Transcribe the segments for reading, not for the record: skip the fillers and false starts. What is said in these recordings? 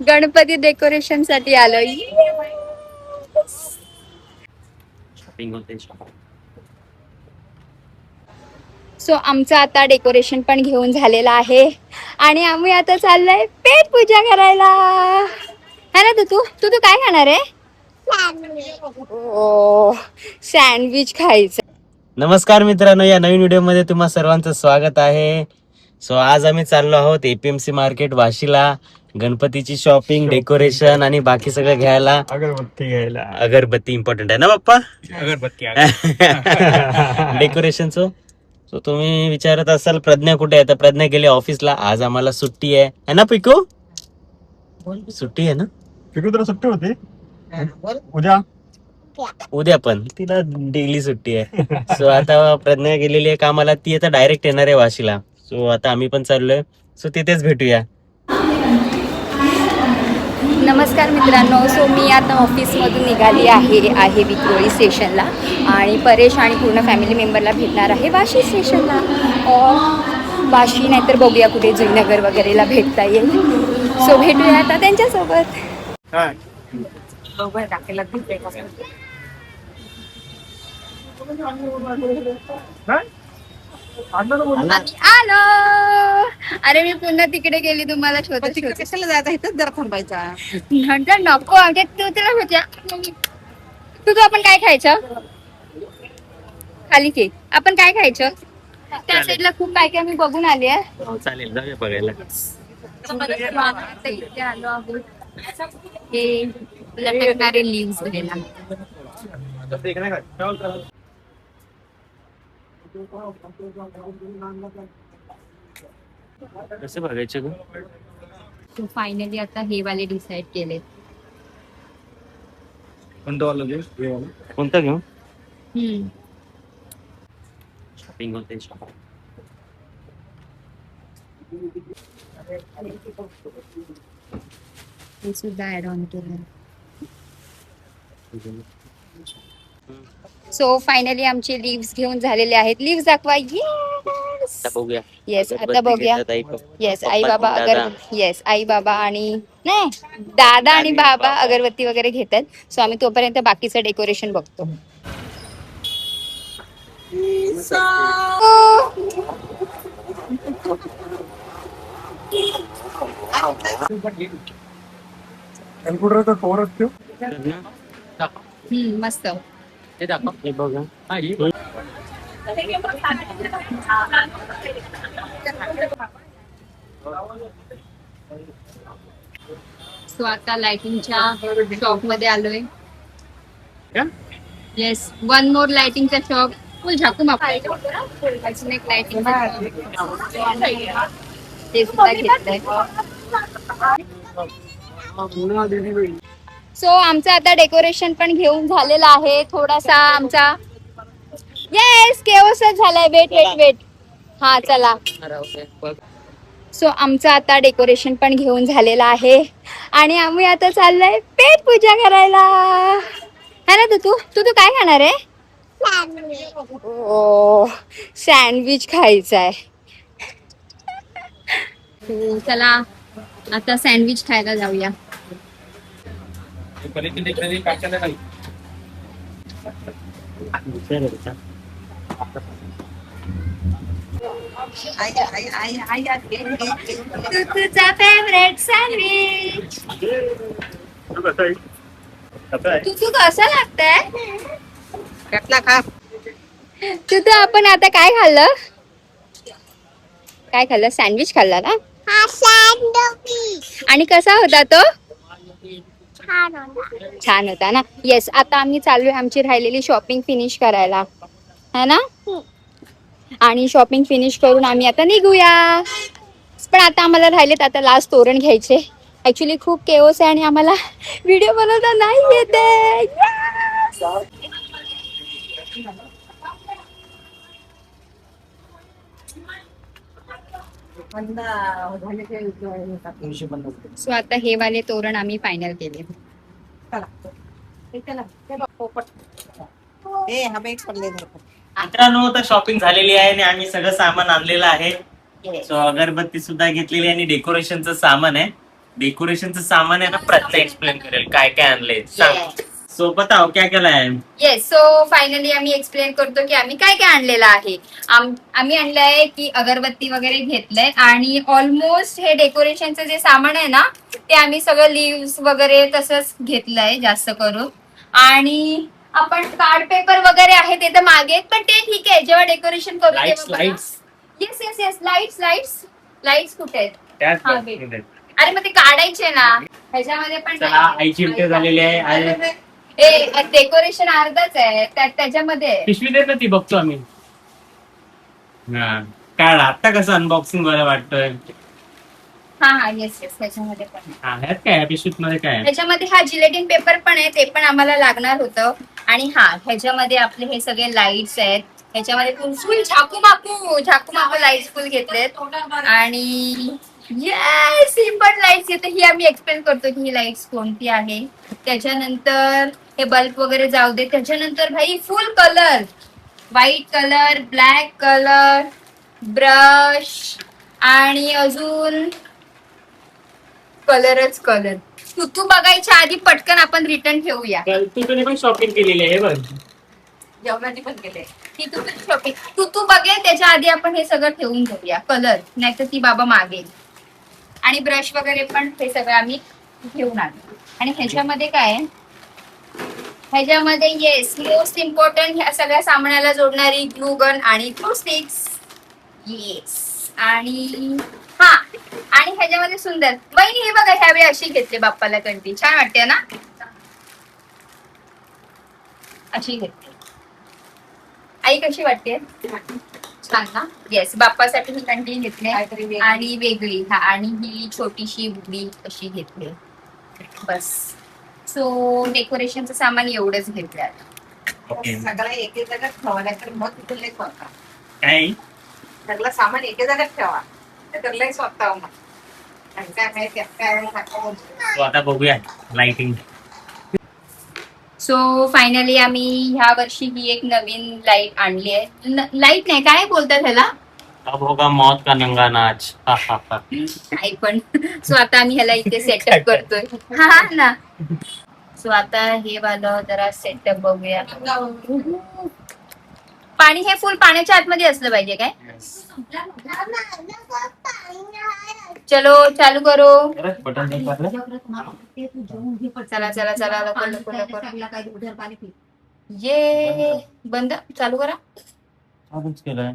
Ganpati decoration साठी आलोय. So आमचं आता डेकोरेशन पण घेऊन झालेलं आहे आणि आम्ही आता चाललोय पेट पूजा करायला. है ना तू तू तू काय खाणार आहे? सँडविच खायचं. नमस्कार मित्रांनो, या नवीन व्हिडिओ मध्ये तुम्हा सर्वांचं स्वागत आहे. सो आज आम्ही चाललो आहोत एपीएमसी मार्केट वाशीला. गणपतीची शॉपिंग, डेकोरेशन आणि बाकी सगळं घ्यायला. अगरबत्ती इम्पॉर्टंट आहे ना बाप्पा. अगरबत्ती डेकोरेशनचं. सो तुम्ही विचारत असाल प्रज्ञा कुठे आहे, तर प्रज्ञा गेली ऑफिसला. आज आम्हाला सुट्टी आहे ना पिकू? सुट्टी आहे ना पिकू? तुला सुट्टी होती उद्या पण तिला डेली सुट्टी आहे. सो आता प्रज्ञा गेलेली आहे कामाला, ती आता डायरेक्ट येणार आहे वाशीला. सो आता आम्ही पण चाललोय. सो तिथेच भेटूया. नमस्कार मित्रांनो. सो मी आता ऑफिसमधून निघाली आहे विक्रोळी स्टेशनला आणि परेश आणि पूर्ण फॅमिली मेंबरला भेटणार आहे वाशी स्टेशनला. वाशी नाहीतर बघूया कुठे जुईनगर वगैरेला भेटता येईल. सो भेटूया आता त्यांच्यासोबत. आलो. अरे मी पुन्हा तिकडे गेली तुम्हाला शोधत शोधत. कशाला जायचं, इथंच जरा थांबायचा. नंतर नको आमच्या तू तुला होत्या तू आपण काय खायचं खाली केक. आपण काय खायचं त्या साईडला खूप काय काय मी बघून आली आहे. चालेल, जाऊया बघायला. इथे आलो आहोत हे लटकणारे लिव्स घ्यायला. कसं बघायचं ग? सो फायनली आता हे वाले डिसाइड केले. कोणता घेऊ? शॉपिंग होते. हे सुद्धा ऍड ऑन केलं. सो फायनली आमचे लिव्स घेऊन झालेले आहेत. लिव्स दाखवा. बघूया. येस आता बघूया. येस आई बाबा येस आई बाबा आणि नाही दादा आणि बाबा अगरबत्ती वगैरे घेतात. सो आम्ही तोपर्यंत बाकीचं डेकोरेशन बघतो. कॅल्क्युलेटरचा कव्हर असतो. मस्त. हे दाखव. हे बघा. सो आता लाइटिंगच्या शॉप मध्ये आलोय. येस वन मोर लाइटिंगचा शॉप. फुल झाकू माप अजून एक लाइटिंगचा शॉप ते सुद्धा घेतलंय. सो आमचं आता डेकोरेशन पण घेऊन झालेलं आहे. थोडासा आमचा येस केओसच झालाय. वेट वेट वेट हा चला. सो आमचं आता डेकोरेशन पण घेऊन झालेलं आहे आणि आम्ही आता चाललोय पेट पूजा करायला. है ना तू तू तू काय खाणार आहे? सँडविच खायचं आहे. चला आता सँडविच खायला जाऊया. तुझा फेवरेट सँडविच तू कसं लागतंय? तू आपण आता काय खाल्लं? काय खाल्लं? सँडविच खाल्ला ना? आणि कसा होता तो? छान होता ना. येस आता आम्ही चाललोय आमची राहिलेली शॉपिंग फिनिश करायला है ना. आणि शॉपिंग फिनिश करून आम्ही आता निघूया. पण आता आम्हाला राहिलेत आता लास्ट तोरण घ्यायचे. ऍक्च्युली खूप केओस आहे आणि आम्हाला व्हिडिओ बनवता नाही येते. सो आता हे वाले तोरण आम्ही फायनल केले. मित्रांनो तर शॉपिंग झालेली आहे आणि आम्ही सगळं सामान आणलेलं आहे. सो अगरबत्ती सुद्धा घेतलेली आणि डेकोरेशनचं सामान आहे. डेकोरेशनचं सामान आहे ना प्रत्येक एक्सप्लेन करेल काय काय आणलंय सांग. सो बताओ क्या केला आहे. येस, सो फायनली आम्ही एक्सप्लेन करतो की आम्ही काय काय आणलेलं आहे. आम्ही आणलंय की अगरबत्ती वगैरे घेतलंय आणि ऑलमोस्ट हे डेकोरेशनचं जे सामान आहे ना ते आम्ही सगळं लिव्स वगैरे तसंच घेतलंय जास्त करून. आणि आपण कार्ड पेपर वगैरे आहे ते तर मागे आहेत, पण ते ठीक आहे जेव्हा डेकोरेशन करू लाईट्स तेव्हा. Lights yes yes yes, lights lights lights कुठे आहेत? त्याच हा, box मध्ये. अरे मग ते काढायचे ना ह्याच्यामध्ये पण. चला आईची इंटर झालेली आहे आणि डेकोरेशन अर्धच आहे त्याच्यामध्ये. पिशवी देत ना ती बघतो आम्ही. हा काय आता कसं अनबॉक्सिंग बरं वाटतंय. हा हा येस येस, त्याच्यामध्ये पण आहे. हा ह्यात काय पिशवीत मध्ये काय आहे? ह्याच्यामध्ये हा जिलेटिन पेपर पण आहे, ते पण आम्हाला लागणार होतं. आणि हा ह्याच्यामध्ये आपले हे सगळे लाईट्स आहेत. ह्याच्यामध्ये फुल झाकू माकू लाईट्स फुल घेतलेत. आणि येस सिम्पल लाईट्स येते. ही आम्ही एक्सप्लेन करतो की ही लाईट्स कोणती आहे. त्याच्यानंतर हे बल्ब वगैरे जाऊ दे. त्याच्यानंतर भाई फुल colour, white colour, black colour, brush आणि अजून कलरच कलर. तू बघायच्या आधी पटकन आपण रिटर्न ठेवूया. तू पण शॉपिंग केलेली आहे बघ. जेवणाची पण केले. ही शॉपिंग तू बघेल त्याच्या आधी आपण हे सगळं ठेवून घेऊया. कलर नाहीतर ती बाबा मागेल. आणि ब्रश वगैरे पण हे सगळं आम्ही घेऊन आलो. आणि ह्याच्यामध्ये काय आहे, ह्याच्यामध्ये येस मोस्ट इम्पॉर्टंट ह्या सगळ्या सामानाला जोडणारी ग्लू गन आणि ग्लू स्टिक्स. येस आणि हा आणि ह्याच्यामध्ये सुंदर बहिणी हे बघा ह्यावेळी अशी घेतली बाप्पाला कंठी. छान वाटते ना, अशी घेतली. आई कशी वाटते? छान ना. येस बाप्पासाठी ही कंठी घेतली आणि वेगळी. हा आणि ही छोटीशी बुडी अशी घेतली. बस सो डेकोरेशनचं सामान एवढंच घेतलं. ओके सगळं एके जागात ठेवा, तर मग तिथून लई स्वतः काय सगळं सामान एके जागात ठेवा, तर लई स्वतः मग आणि काय माहिती काय तो आता बघूया लाइटिंग. सो फायनली आम्ही ह्या वर्षी ही एक नवीन लाईट आणली आहे. लाईट नाही काय बोलतात ह्याला, अब होगा मौत का नंगा नाच. हा हा हा. काही पण. सो आता आम्ही ह्याला इथे सेटअप करतोय. हा ना. सो आता हे वालं जरा सेटअप बघूया. पाणी हे फुल पाण्याच्या आतमध्ये असलं पाहिजे काय. चलो चालू करो. बटन चला चला चला लवकर लवकर लवकर. ये बंद चालू करा. केलंय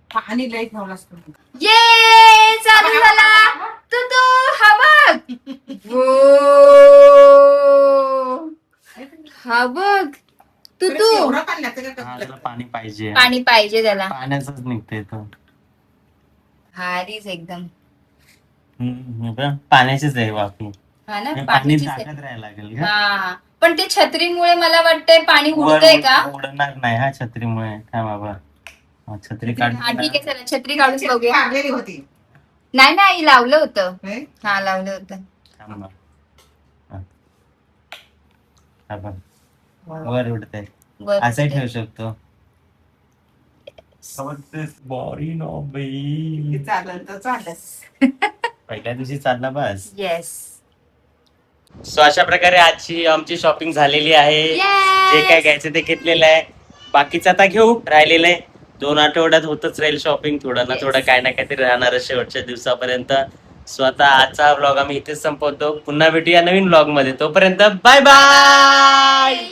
पाणी लई ठेवलं असतं. ये चालू झाला. तू हा बघ. हा बघ तू एवढं पाणी लागतं का? हा, त्याला पाणी पाहिजे. पाणी पाहिजे त्याला. पाण्याचंच निघतंय तो. भारीच एकदम. पाण्याचीच आहे बाकी. हा ना पाणी पाण्याचीच आहे. टाकत राहायला लागेल का? हा पण ते छत्रीमुळे मला वाटतंय पाणी उडतंय का. उडणार नाही हा छत्रीमुळे. काय बाबा छत्री काढ. हा ठीक आहे चला छत्री काढून बघूया. काढलेली होती. नाही नाही लावलं होतं. हे? हा लावलं होतं. थांब ना. हा बघ. वर उडतंय. बरं. असं ठेवू शकतो. बॉडी नो बाई. ते चालेल तर चालस. पहिल्या दिवशी चालला बस. येस. सो अशा प्रकारे आजची आमची शॉपिंग झालेली आहे. जे काय घ्यायचं ते घेतलेलं आहे. बाकीचं आता घेऊ राहिलेलं आहे. 2 आठवड्यात होतच राहील शॉपिंग. थोडं ना थोडं काय ना काहीतरी राहणार शेवटच्या दिवसापर्यंत. सो आता आजचा व्लॉग आम्ही इथेच संपवतो. पुन्हा भेटूया नवीन व्लॉग मध्ये. तोपर्यंत बाय बाय.